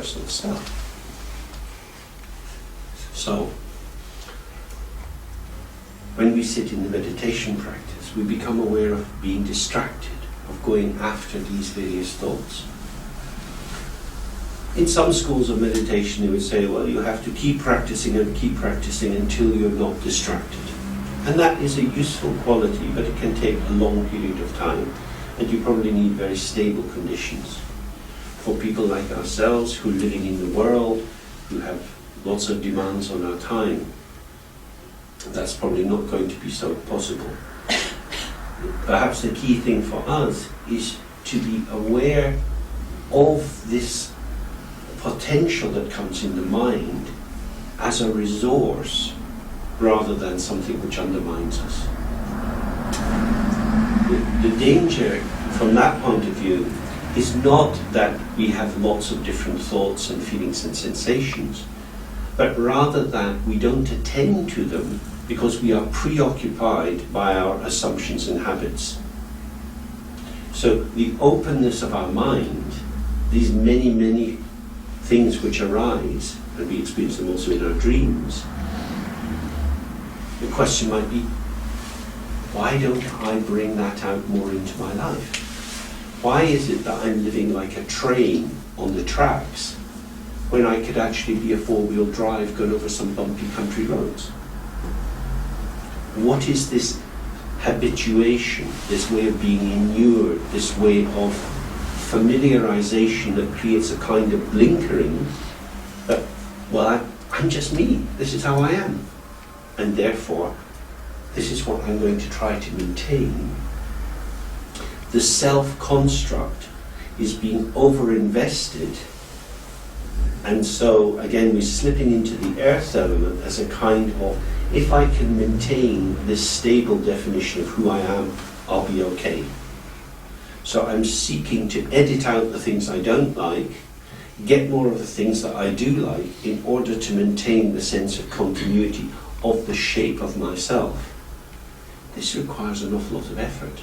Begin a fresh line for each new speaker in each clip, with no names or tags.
personal stuff. So, when we sit in the meditation practice, we become aware of being distracted, of going after these various thoughts. In some schools of meditation, they would say, well, you have to keep practicing until you're not distracted. And that is a useful quality, but it can take a long period of time, and you probably need very stable conditions. For people like ourselves, who are living in the world, who have lots of demands on our time, that's probably not going to be so possible. Perhaps the key thing for us is to be aware of this potential that comes in the mind as a resource rather than something which undermines us. The danger from that point of view is not that we have lots of different thoughts and feelings and sensations, but rather that we don't attend to them because we are preoccupied by our assumptions and habits. So the openness of our mind, these many, many things which arise, and we experience them also in our dreams, the question might be, why don't I bring that out more into my life? Why is it that I'm living like a train on the tracks when I could actually be a four-wheel drive going over some bumpy country roads? What is this habituation, this way of being inured, this way of familiarization that creates a kind of blinkering that, well, I'm just me, this is how I am, and therefore this is what I'm going to try to maintain. The self-construct is being over-invested, and so again we're slipping into the earth element as a kind of, if I can maintain this stable definition of who I am, I'll be okay. So I'm seeking to edit out the things I don't like, get more of the things that I do like, in order to maintain the sense of continuity of the shape of myself. This requires an awful lot of effort.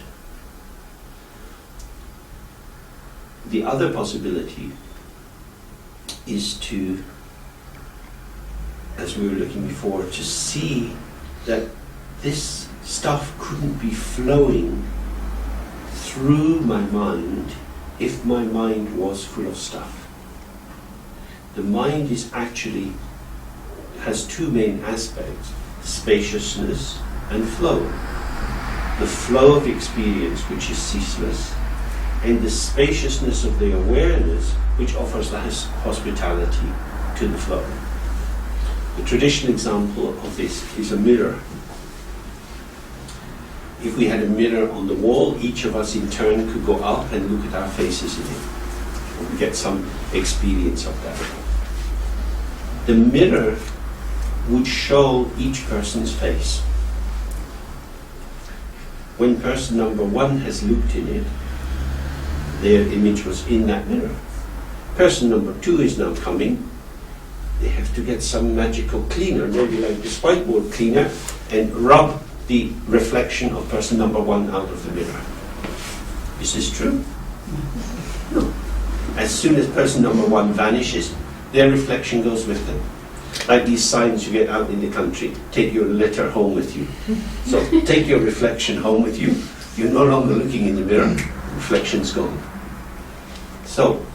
The other possibility is to, as we were looking before, to see that this stuff couldn't be flowing through my mind if my mind was full of stuff. The mind is actually has two main aspects: spaciousness and flow. The flow of experience, which is ceaseless, and the spaciousness of the awareness, which offers the hospitality to the flow. The traditional example of this is a mirror. If we had a mirror on the wall, each of us in turn could go up and look at our faces in it. We get some experience of that. The mirror would show each person's face. When person number one has looked in it, their image was in that mirror. Person number two is now coming. They have to get some magical cleaner, maybe like this whiteboard cleaner, and rub the reflection of person number one out of the mirror. Is this true? No. As soon as person number one vanishes, their reflection goes with them. Like these signs you get out in the country, take your litter home with you. So take your reflection home with you. You're no longer looking in the mirror, reflection's gone. So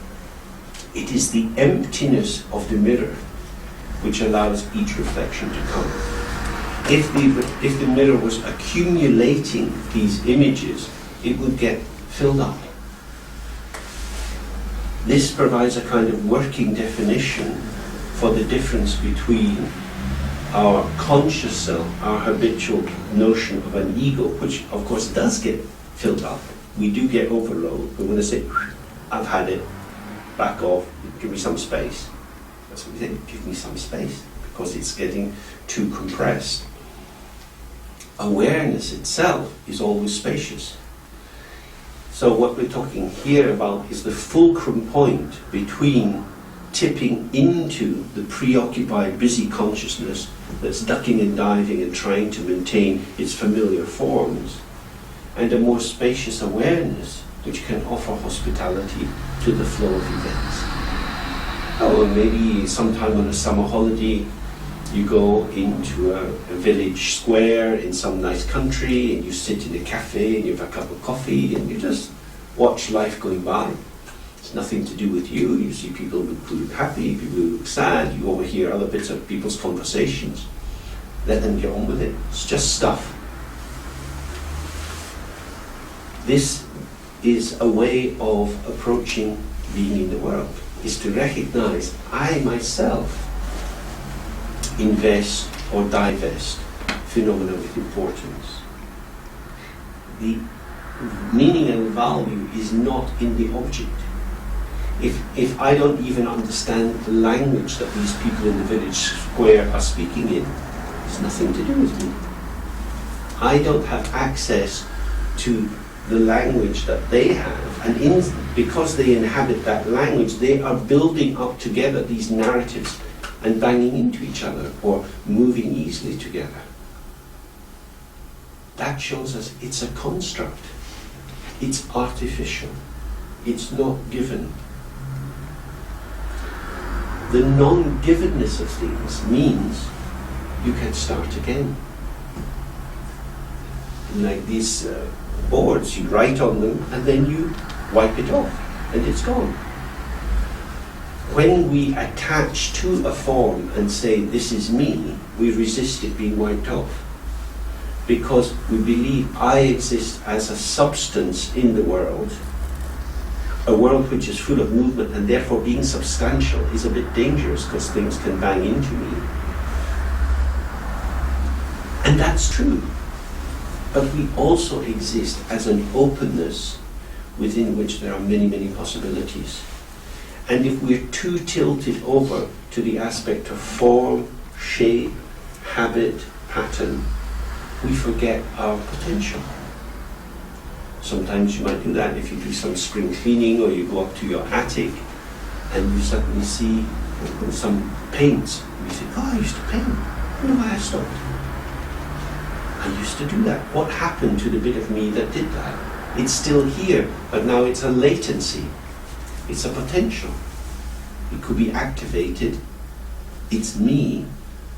it is the emptiness of the mirror which allows each reflection to come. If the mirror was accumulating these images, it would get filled up. This provides a kind of working definition for the difference between our conscious self, our habitual notion of an ego, which of course does get filled up. We do get overload, but when I say, I've had it, back off, give me some space. That's what we say, give me some space, because it's getting too compressed. Awareness itself is always spacious. So what we're talking here about is the fulcrum point between tipping into the preoccupied, busy consciousness that's ducking and diving and trying to maintain its familiar forms, and a more spacious awareness which can offer hospitality to the flow of events. Oh, well, maybe sometime on a summer holiday you go into a village square in some nice country and you sit in a cafe and you have a cup of coffee and you just watch life going by. It's nothing to do with you. You see people who look happy, people who look sad, you overhear other bits of people's conversations. Let them get on with it. It's just stuff. This is a way of approaching being in the world, is to recognize I myself invest or divest phenomena with importance. The meaning and value is not in the object. If I don't even understand the language that these people in the village square are speaking in, it's nothing to do with me. I don't have access to the language that they have, and because they inhabit that language, they are building up together these narratives and banging into each other or moving easily together. That shows us it's a construct. It's artificial. It's not given. The non-givenness of things means you can start again. Like these boards, you write on them and then you wipe it off and it's gone. When we attach to a form and say, this is me, we resist it being wiped off. Because we believe I exist as a substance in the world, a world which is full of movement, and therefore being substantial is a bit dangerous because things can bang into me. And that's true. But we also exist as an openness within which there are many, many possibilities. And if we're too tilted over to the aspect of form, shape, habit, pattern, we forget our potential. Sometimes you might do that if you do some spring cleaning or you go up to your attic and you suddenly see some paints. And you think, oh, I used to paint. I wonder why I stopped. I used to do that. What happened to the bit of me that did that? It's still here, but now it's a latency. It's a potential. It could be activated. It's me,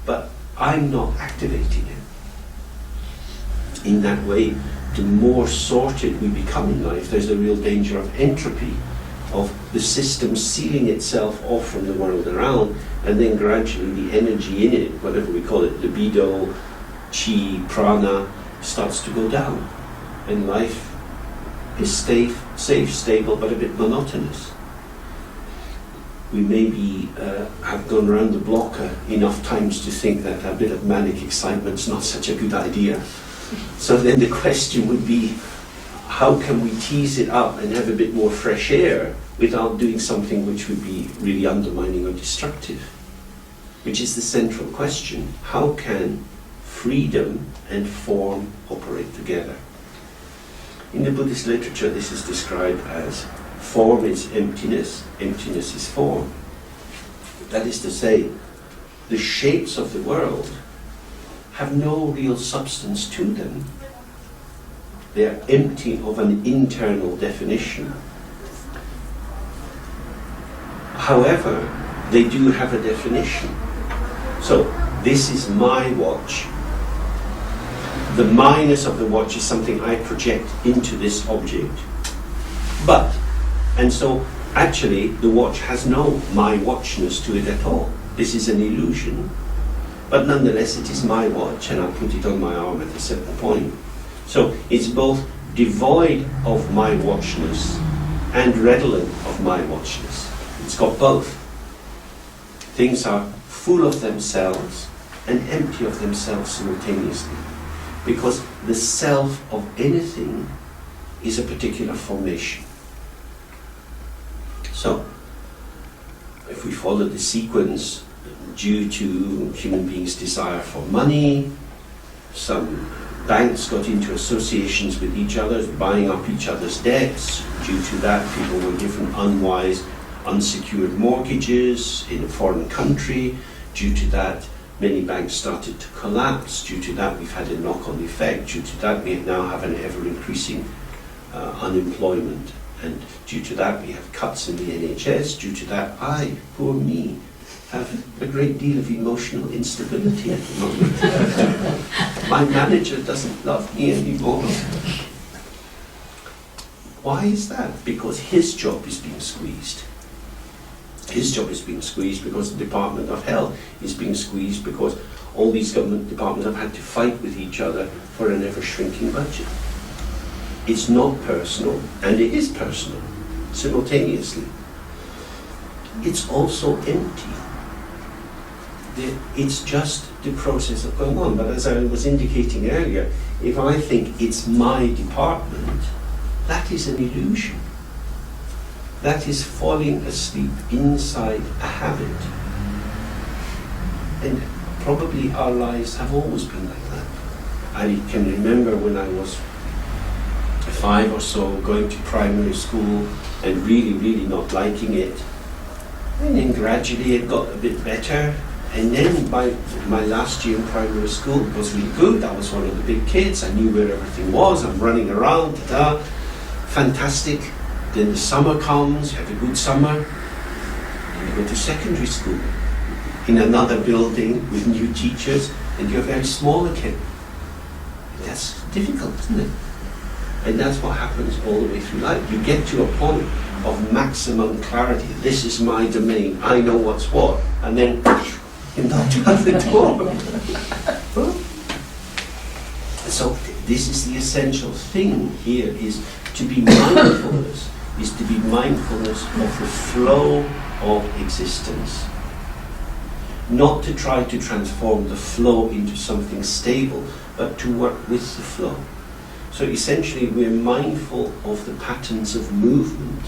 but I'm not activating it. In that way, the more sorted we become in life, there's a real danger of entropy, of the system sealing itself off from the world around, and then gradually the energy in it, whatever we call it, libido, chi, prana, starts to go down. And life is safe, stable, but a bit monotonous. We maybe have gone around the block enough times to think that a bit of manic excitement's not such a good idea. So then the question would be, how can we tease it up and have a bit more fresh air without doing something which would be really undermining or destructive? Which is the central question. How can freedom and form operate together? In the Buddhist literature, this is described as form is emptiness, emptiness is form. That is to say, the shapes of the world have no real substance to them. They are empty of an internal definition. However, they do have a definition. So, this is my watch. The minus of the watch is something I project into this object. And so, actually, the watch has no my watchness to it at all. This is an illusion. But nonetheless, it is my watch, and I put it on my arm at a certain point. So it's both devoid of my watchness and redolent of my watchness. It's got both. Things are full of themselves and empty of themselves simultaneously. Because the self of anything is a particular formation. So, if we follow the sequence, due to human beings' desire for money, some banks got into associations with each other, buying up each other's debts. Due to that, people were given unwise, unsecured mortgages in a foreign country. Due to that, many banks started to collapse. Due to that, we've had a knock-on effect. Due to that, we now have an ever-increasing unemployment And due to that, we have cuts in the NHS. Due to that, I, poor me, have a great deal of emotional instability at the moment. My manager doesn't love me anymore. Why is that? Because his job is being squeezed. His job is being squeezed because the Department of Health is being squeezed because all these government departments have had to fight with each other for an ever-shrinking budget. It's not personal, and it is personal, simultaneously. It's also empty. It's just the process of going on. But as I was indicating earlier, if I think it's my department, that is an illusion. That is falling asleep inside a habit. And probably our lives have always been like that. I can remember when I was 5 or so, going to primary school and really not liking it. And then gradually it got a bit better. And then by my last year in primary school, it was really good. I was one of the big kids. I knew where everything was. I'm running around, fantastic. Then the summer comes, you have a good summer. And you go to secondary school in another building with new teachers, and you're very small again. That's difficult, isn't it? And that's what happens all the way through life. You get to a point of maximum clarity. This is my domain. I know what's what. And then you're not out the door. So this is the essential thing here, is to be mindfulness, is to be mindfulness of the flow of existence. Not to try to transform the flow into something stable, but to work with the flow. So essentially we're mindful of the patterns of movement,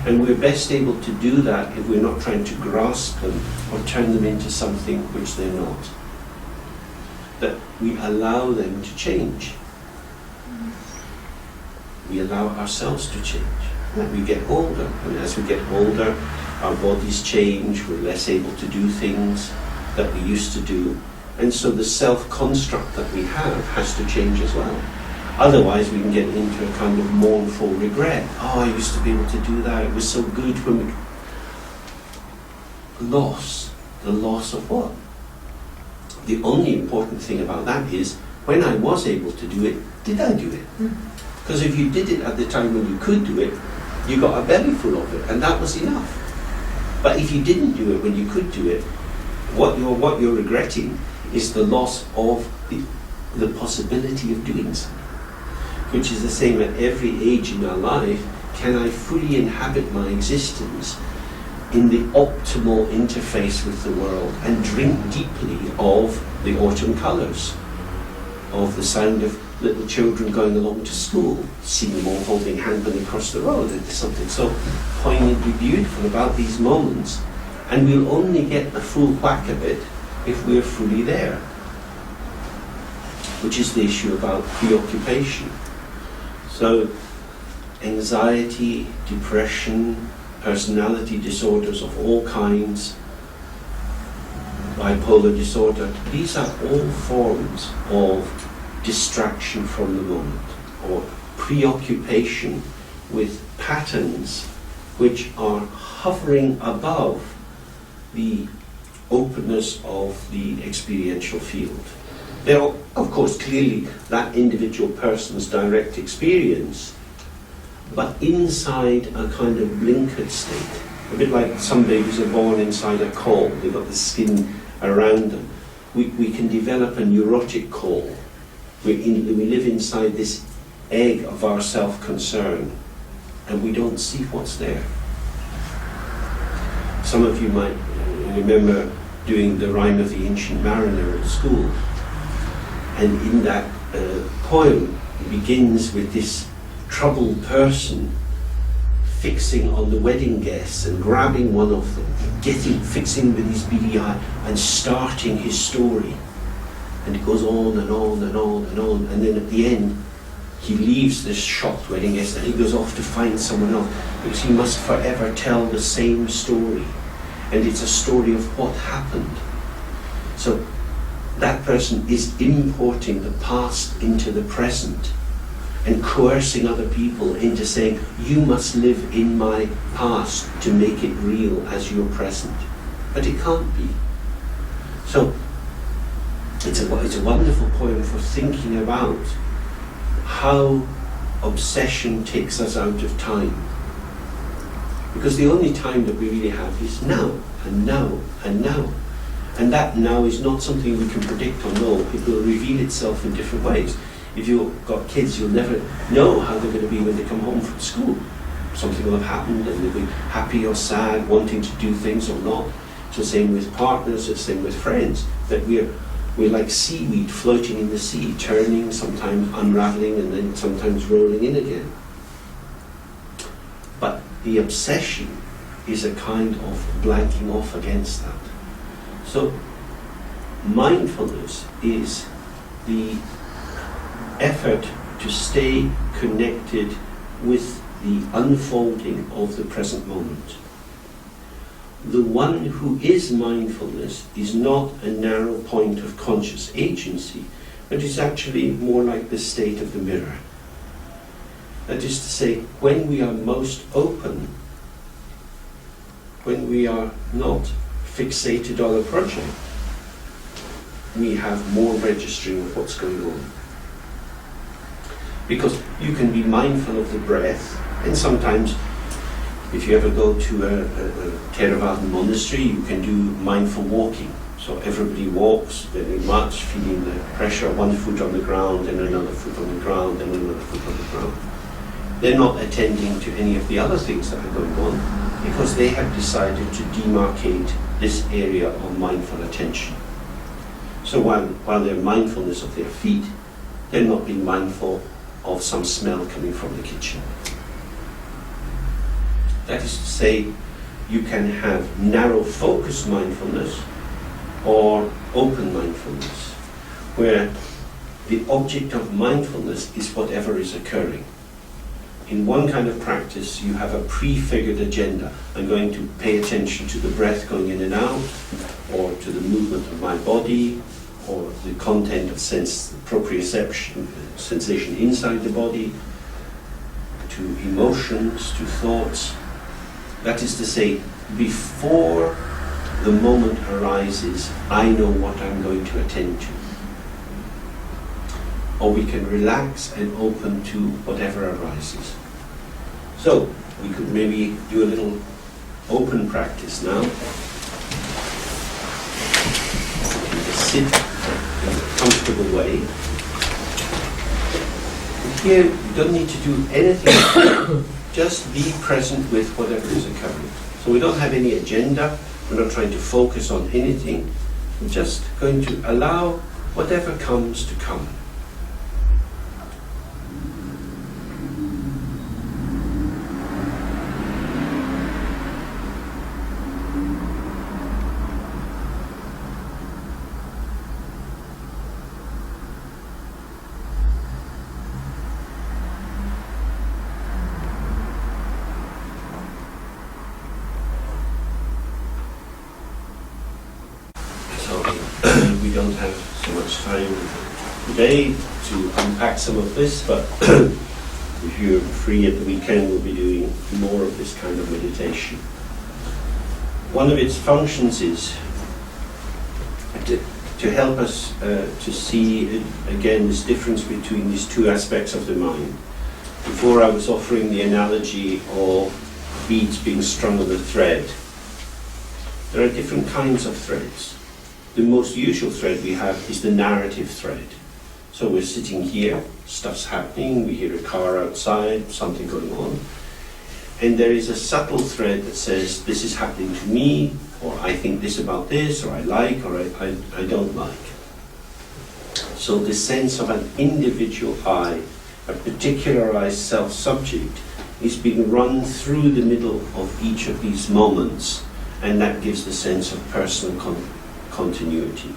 and we're best able to do that if we're not trying to grasp them or turn them into something which they're not. That we allow them to change. We allow ourselves to change. And we get older, and as we get older, our bodies change, we're less able to do things that we used to do, and so the self-construct that we have has to change as well. Otherwise we can get into a kind of mournful regret. Oh, I used to be able to do that, it was so good when we... Loss. The loss of what? The only important thing about that is, when I was able to do it, did I do it? Because if you did it at the time when you could do it, you got a belly full of it, and that was enough. But if you didn't do it when you could do it, what you're regretting is the loss of the possibility of doing something. Which is the same at every age in our life. Can I fully inhabit my existence in the optimal interface with the world and drink deeply of the autumn colours, of the sound of little children going along to school, seeing them all holding hands when they cross the road? There's something so poignantly beautiful about these moments, and we'll only get the full whack of it if we're fully there, which is the issue about preoccupation. So anxiety, depression, personality disorders of all kinds, bipolar disorder, these are all forms of distraction from the moment, or preoccupation with patterns which are hovering above the openness of the experiential field. There are, of course, clearly that individual person's direct experience, but inside a kind of blinkered state, a bit like some babies are born inside a caul, they've got the skin around them. We can develop a neurotic caul. We live inside this egg of our self-concern, and we don't see what's there. Some of you might remember doing the Rime of the Ancient Mariner at school, and in that poem it begins with this troubled person fixing on the wedding guests and grabbing one of them, fixing with his beady eye and starting his story. And it goes on and on and on and on, and then at the end he leaves this shocked wedding guest and he goes off to find someone else, because he must forever tell the same story, and it's a story of what happened. So that person is importing the past into the present, and coercing other people into saying, you must live in my past to make it real as your present. But it can't be. So it's a wonderful poem for thinking about how obsession takes us out of time. Because the only time that we really have is now, and now, and now. And that now is not something we can predict or know. It will reveal itself in different ways. If you've got kids, you'll never know how they're going to be when they come home from school. Something will have happened and they'll be happy or sad, wanting to do things or not. It's the same with partners, it's the same with friends. That we're like seaweed floating in the sea, turning, sometimes unraveling, and then sometimes rolling in again. But the obsession is a kind of blanking off against that. So mindfulness is the effort to stay connected with the unfolding of the present moment. The one who is mindfulness is not a narrow point of conscious agency, but is actually more like the state of the mirror. That is to say, when we are most open, when we are not fixated on a project, we have more registering of what's going on. Because you can be mindful of the breath, and sometimes if you ever go to a Theravada monastery, you can do mindful walking. So everybody walks very much, feeling the pressure, one foot on the ground and another foot on the ground and another foot on the ground. They're not attending to any of the other things that are going on because they have decided to demarcate this area of mindful attention. So while they're mindfulness of their feet, they're not being mindful of some smell coming from the kitchen. That is to say, you can have narrow focused mindfulness or open mindfulness, where the object of mindfulness is whatever is occurring. In one kind of practice, you have a prefigured agenda. I'm going to pay attention to the breath going in and out, or to the movement of my body, or the content of proprioception, sensation inside the body, to emotions, to thoughts. That is to say, before the moment arises, I know what I'm going to attend to. Or we can relax and open to whatever arises. So, we could maybe do a little open practice now. You just sit in a comfortable way. And here, you don't need to do anything. Just be present with whatever is occurring. So we don't have any agenda. We're not trying to focus on anything. We're just going to allow whatever comes to come. We don't have so much time today to unpack some of this, but if you're free at the weekend, we'll be doing more of this kind of meditation. One of its functions is to help us to see, again, this difference between these two aspects of the mind. Before I was offering the analogy of beads being strung on a thread. There are different kinds of threads. The most usual thread we have is the narrative thread. So we're sitting here, stuff's happening, we hear a car outside, something going on. And there is a subtle thread that says, this is happening to me, or I think this about this, or I like, or I don't like. So the sense of an individual I, a particularized self-subject, is being run through the middle of each of these moments, and that gives the sense of personal continuity.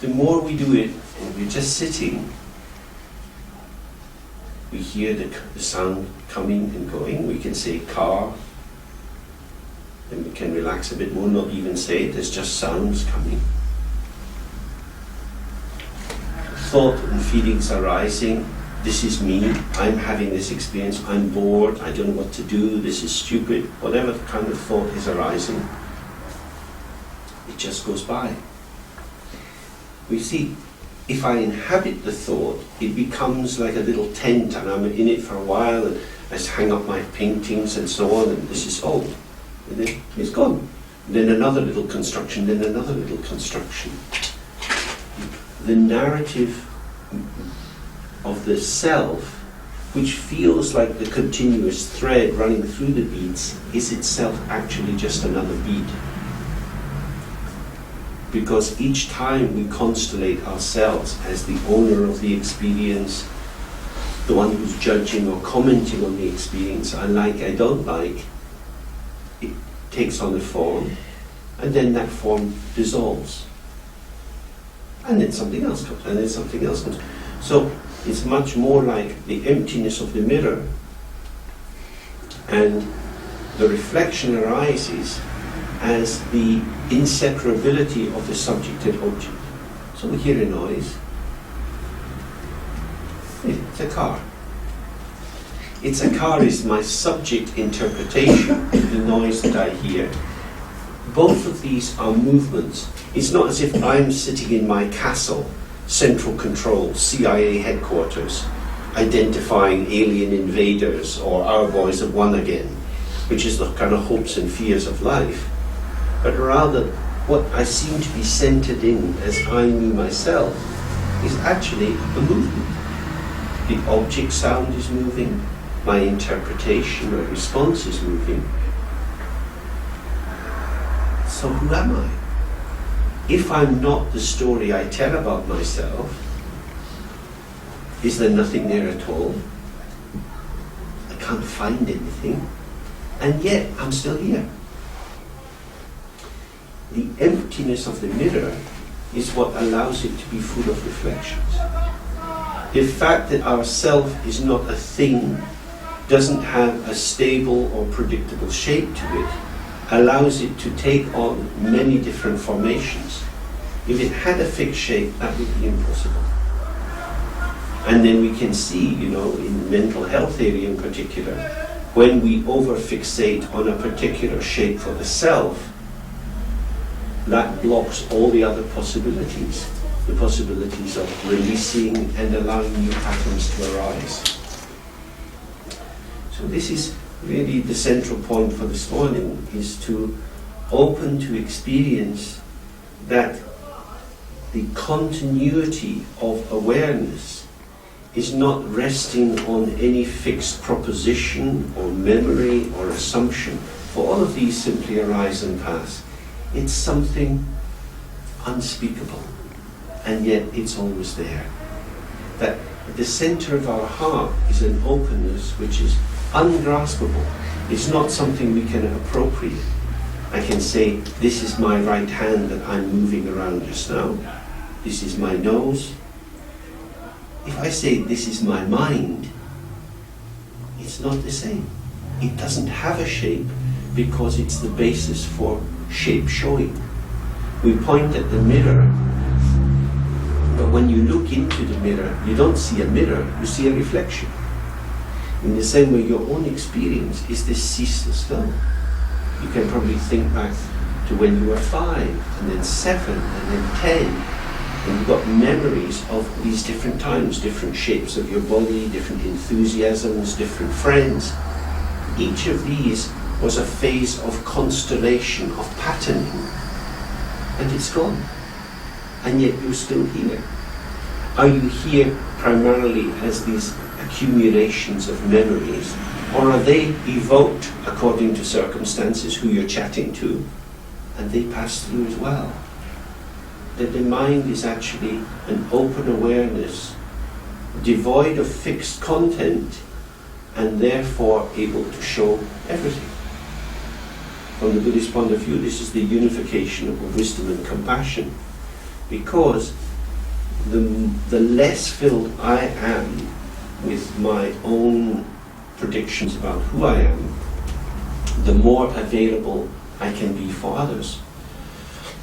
The more we do it, and we're just sitting, we hear the sound coming and going. We can say car, then we can relax a bit more, not even say it, there's just sounds coming. thought and feelings arising. This is me, I'm having this experience, I'm bored, I don't know what to do, this is stupid, whatever kind of thought is arising, it just goes by. We see, if I inhabit the thought, it becomes like a little tent and I'm in it for a while and I hang up my paintings and so on, and this is all, and then it's gone. And then another little construction, then another little construction. The narrative of the self, which feels like the continuous thread running through the beats, is itself actually just another beat. Because each time we constellate ourselves as the owner of the experience, the one who's judging or commenting on the experience, I like, I don't like, it takes on a form, and then that form dissolves. And then something else comes, and then something else comes. So it's much more like the emptiness of the mirror, and the reflection arises as the inseparability of the subject and object. So we hear a noise. It's a car. It's a car is my subject interpretation of the noise that I hear. Both of these are movements. It's not as if I'm sitting in my castle, central control, CIA headquarters, identifying alien invaders or our boys have won again, which is the kind of hopes and fears of life. But rather, what I seem to be centered in as I me myself is actually a movement. The object sound is moving, my interpretation or response is moving. So who am I? If I'm not the story I tell about myself, is there nothing there at all? I can't find anything, and yet I'm still here. The emptiness of the mirror is what allows it to be full of reflections. The fact that our self is not a thing, doesn't have a stable or predictable shape to it, allows it to take on many different formations. If it had a fixed shape, that would be impossible. And then we can see, in mental health area in particular, when we over-fixate on a particular shape for the self, that blocks all the other possibilities, the possibilities of releasing and allowing new patterns to arise. So this is really the central point for this morning, is to open to experience that the continuity of awareness is not resting on any fixed proposition or memory or assumption, for all of these simply arise and pass. It's something unspeakable, and yet it's always there. That at the center of our heart is an openness which is ungraspable. It's not something we can appropriate. I can say, this is my right hand that I'm moving around just now. This is my nose. If I say, this is my mind, it's not the same. It doesn't have a shape because it's the basis for shape showing. We point at the mirror, but when you look into the mirror, you don't see a mirror, you see a reflection. In the same way, your own experience is this ceaseless flow. You can probably think back to when you were 5, and then 7, and then 10, and you've got memories of these different times, different shapes of your body, different enthusiasms, different friends. Each of these was a phase of constellation, of patterning, and it's gone. And yet you're still here. Are you here primarily as these accumulations of memories, or are they evoked according to circumstances, who you're chatting to, and they pass through as well? That the mind is actually an open awareness, devoid of fixed content, and therefore able to show everything. From the Buddhist point of view, this is the unification of wisdom and compassion, because the less filled I am with my own predictions about who I am, the more available I can be for others.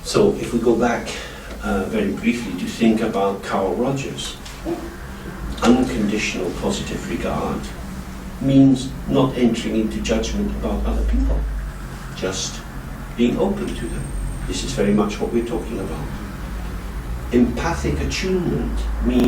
So if we go back very briefly to think about Carl Rogers. Unconditional positive regard means not entering into judgment about other people, just being open to them. This is very much what we're talking about. Empathic attunement means